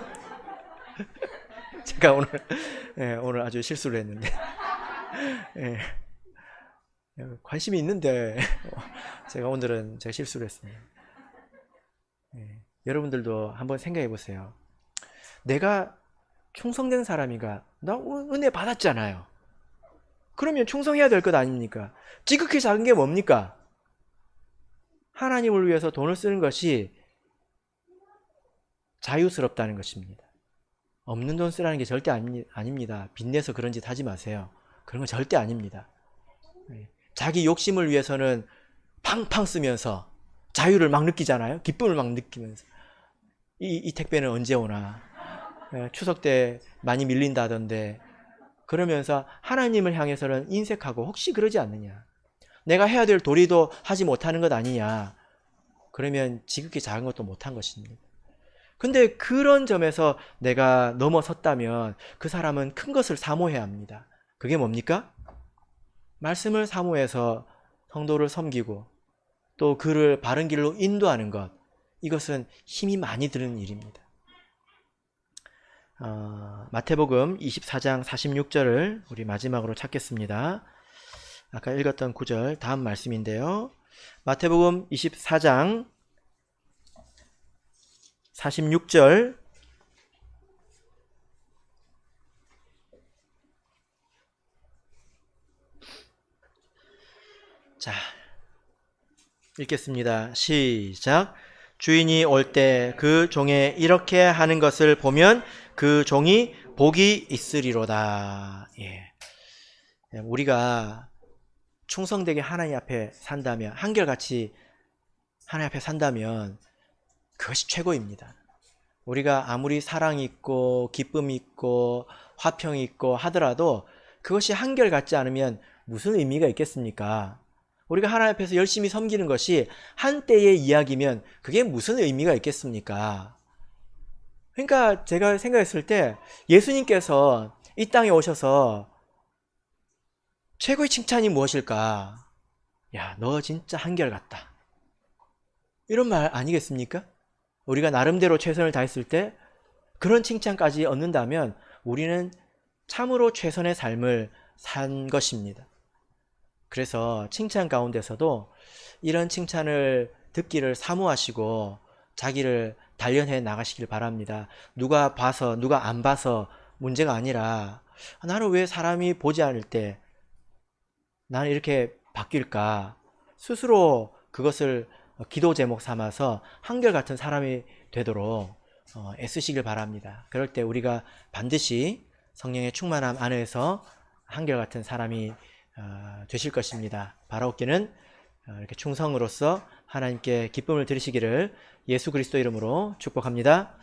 제가 오늘 아주 실수를 했는데 관심이 있는데 오늘은 제가 실수를 했습니다. 여러분들도 한번 생각해 보세요. 내가 충성된 사람이가 나 은혜 받았잖아요. 그러면 충성해야 될 것 아닙니까? 지극히 작은 게 뭡니까? 하나님을 위해서 돈을 쓰는 것이 자유스럽다는 것입니다. 없는 돈 쓰라는 게 절대 아닙니다. 빚내서 그런 짓 하지 마세요. 그런 건 절대 아닙니다. 자기 욕심을 위해서는 팡팡 쓰면서 자유를 막 느끼잖아요. 기쁨을 막 느끼면서 이 택배는 언제 오나, 추석 때 많이 밀린다던데, 그러면서 하나님을 향해서는 인색하고 혹시 그러지 않느냐, 내가 해야 될 도리도 하지 못하는 것 아니냐, 그러면 지극히 작은 것도 못한 것입니다. 근데 그런 점에서 내가 넘어섰다면 그 사람은 큰 것을 사모해야 합니다. 그게 뭡니까? 말씀을 사모해서 성도를 섬기고 또 그를 바른 길로 인도하는 것, 이것은 힘이 많이 드는 일입니다. 마태복음 24장 46절을 우리 마지막으로 찾겠습니다. 아까 읽었던 9절 다음 말씀인데요. 마태복음 24장 46절, 자, 읽겠습니다. 시작. 주인이 올 때 그 종의 이렇게 하는 것을 보면 그 종이 복이 있으리로다. 예. 우리가 충성되게 하나님 앞에 산다면, 한결같이 하나님 앞에 산다면 그것이 최고입니다. 우리가 아무리 사랑이 있고 기쁨이 있고 화평이 있고 하더라도 그것이 한결같지 않으면 무슨 의미가 있겠습니까? 우리가 하나님 앞에서 열심히 섬기는 것이 한때의 이야기면 그게 무슨 의미가 있겠습니까? 그러니까 제가 생각했을 때 예수님께서 이 땅에 오셔서 최고의 칭찬이 무엇일까? 야, 너 진짜 한결같다. 이런 말 아니겠습니까? 우리가 나름대로 최선을 다했을 때 그런 칭찬까지 얻는다면 우리는 참으로 최선의 삶을 산 것입니다. 그래서 칭찬 가운데서도 이런 칭찬을 듣기를 사모하시고 자기를 단련해 나가시길 바랍니다. 누가 봐서 누가 안 봐서 문제가 아니라 나는 왜 사람이 보지 않을 때 나는 이렇게 바뀔까? 스스로 그것을 기도 제목 삼아서 한결같은 사람이 되도록 애쓰시길 바랍니다. 그럴 때 우리가 반드시 성령의 충만함 안에서 한결같은 사람이 되실 것입니다. 바라옵기는 이렇게 충성으로서 하나님께 기쁨을 드리시기를 예수 그리스도 이름으로 축복합니다.